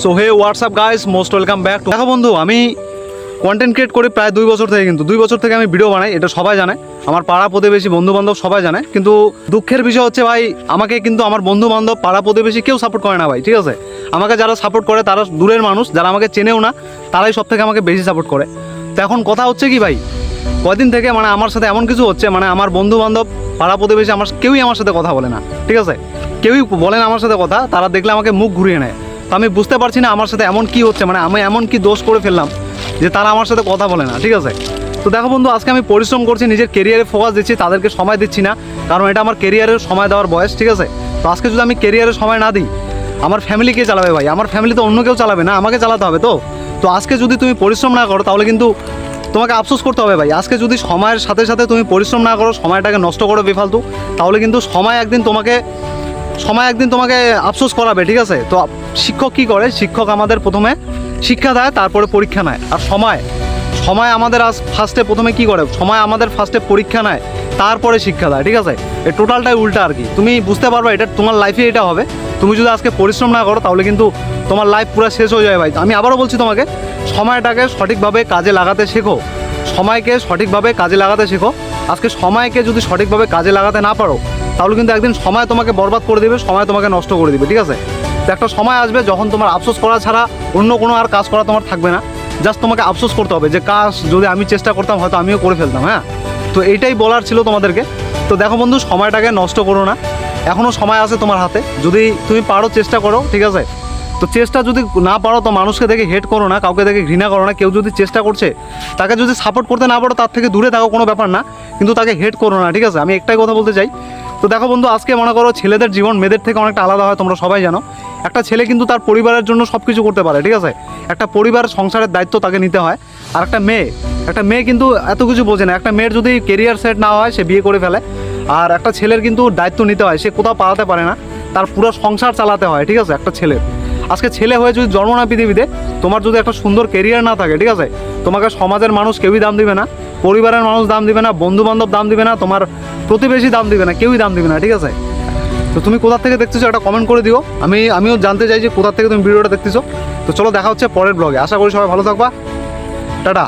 So hey what's up guys, most welcome back. দেখো বন্ধু, আমি কন্টেন্ট ক্রিয়েট করি প্রায় 2 বছর থেকে, কিন্তু 2 বছর থেকে আমি ভিডিও বানাই, এটা সবাই জানে, আমার পাড়া প্রতিবেশী বন্ধু বান্ধব সবাই জানে। কিন্তু দুঃখের বিষয় হচ্ছে ভাই, আমাকে কিন্তু আমার বন্ধু বান্ধব পাড়া প্রতিবেশী কেউ সাপোর্ট করে না ভাই, ঠিক আছে। আমাকে যারা সাপোর্ট করে তারা দূরের মানুষ, যারা আমাকে চেনেও না তারাই সব থেকে আমাকে বেশি সাপোর্ট করে। তো এখন কথা হচ্ছে কি ভাই, কয়দিন থেকে মানে আমার সাথে এমন কিছু হচ্ছে, মানে আমার বন্ধু বান্ধব পাড়া প্রতিবেশী কেউই আমার সাথে কথা বলে না, ঠিক আছে। কেউই বলে না আমার সাথে কথা, তারা দেখলে আমাকে মুখ ঘুরিয়ে নেয়। তো আমি বুঝতে পারছি না আমার সাথে এমন কি হচ্ছে, মানে আমি এমন কি দোষ করে ফেললাম যে তারা আমার সাথে কথা বলে না, ঠিক আছে। তো দেখো বন্ধু, আজকে আমি পরিশ্রম করছি, নিজের কেরিয়ারে ফোকাস দিচ্ছি, তাদেরকে সময় দিচ্ছি না, কারণ এটা আমার কেরিয়ারের সময় দেওয়ার বয়স, ঠিক আছে। তো আজকে যদি আমি কেরিয়ারে সময় না দিই, আমার ফ্যামিলি কে চালাবে ভাই? আমার ফ্যামিলি তো অন্য কেউ চালাবে না, আমাকে চালাতে হবে। তো আজকে যদি তুমি পরিশ্রম না করো তাহলে কিন্তু তোমাকে আফসোস করতে হবে ভাই। আজকে যদি সময়ের সাথে সাথে তুমি পরিশ্রম না করো, সময়টাকে নষ্ট করো বেফালতু, তাহলে কিন্তু সময় একদিন তোমাকে আফসোস করাবে, ঠিক আছে। তো শিক্ষক কী করে? শিক্ষক আমাদের প্রথমে শিক্ষা দেয়, তারপরে পরীক্ষা নেয়। আর সময় আমাদের ফার্স্টে প্রথমে কী করে? সময় আমাদের ফার্স্টে পরীক্ষা নেয়, তারপরে শিক্ষা দেয়, ঠিক আছে। এই টোটালটাই উল্টা আর কি। তুমি বুঝতে পারবে এটা তোমার লাইফে এটা হবে। তুমি যদি আজকে পরিশ্রম না করো তাহলে কিন্তু তোমার লাইফ পুরো শেষ হয়ে যাবে ভাই। আমি আবারও বলছি তোমাকে, সময়টাকে সঠিকভাবে কাজে লাগাতে শেখো, সময়কে সঠিকভাবে কাজে লাগাতে শেখো। আজকে সময়কে যদি সঠিকভাবে কাজে লাগাতে না পারো তাহলে কিন্তু একদিন সময় তোমাকে বরবাদ করে দেবে, সময় তোমাকে নষ্ট করে দেবে, ঠিক আছে। তো একটা সময় আসবে যখন তোমার আফসোস করা ছাড়া অন্য কোনো আর কাজ করা তোমার থাকবে না। জাস্ট তোমাকে আফসোস করতে হবে যে কাজ যদি আমি চেষ্টা করতাম হয়তো আমিও করে ফেলতাম। হ্যাঁ, তো এইটাই বলার ছিল তোমাদেরকে। তো দেখো বন্ধু, সময়টাকে নষ্ট করো না, এখনও সময় আছে তোমার হাতে। যদি তুমি পারো চেষ্টা করো, ঠিক আছে। তো চেষ্টা যদি না পারো তো মানুষকে দেখে হেট করো না, কাউকে দেখে ঘৃণা করো না। কেউ যদি চেষ্টা করছে তাকে যদি সাপোর্ট করতে না পারো তার থেকে দূরে থাকো, কোনো ব্যাপার না, কিন্তু তাকে হেট করো না, ঠিক আছে। আমি একটাই কথা বলতে চাই। তো দেখো বন্ধু, আজকে মনে করো ছেলেদের জীবন মেয়েদের থেকে অনেকটা আলাদা হয়, তোমরা সবাই জানো। একটা ছেলে কিন্তু তার পরিবারের জন্য সব কিছু করতে পারে, ঠিক আছে। একটা পরিবার সংসারের দায়িত্ব তাকে নিতে হয়। আর একটা মেয়ে কিন্তু এত কিছু বোঝে না। একটা মেয়ের যদি কেরিয়ার সেট না হয় সে বিয়ে করে ফেলে। আর একটা ছেলের কিন্তু দায়িত্ব নিতে হয়, সে কোথাও পালাতে পারে না, তার পুরো সংসার চালাতে হয়, ঠিক আছে। একটা ছেলের আজকে ছেলে হয়ে যদি জন্ম না পৃথিবীতে, তোমার যদি একটা সুন্দর কেরিয়ার না থাকে, ঠিক আছে, তোমাকে সমাজের মানুষ কেউই দাম দিবে না, পরিবারের মানুষ দাম দিবে না, বন্ধু বান্ধব দাম দিবে না, তোমার প্রতিবেশী দাম দিবে না, কেউই দাম দিবে না, ঠিক আছে। তো তুমি কোথা থেকে দেখতেছো একটা কমেন্ট করে দিও, আমিও জানতে চাই যে কোথা থেকে তুমি ভিডিওটা দেখতেছো। তো চলো দেখা হচ্ছে পরের ব্লগে। আশা করি সবাই ভালো থাকবা। টাটা।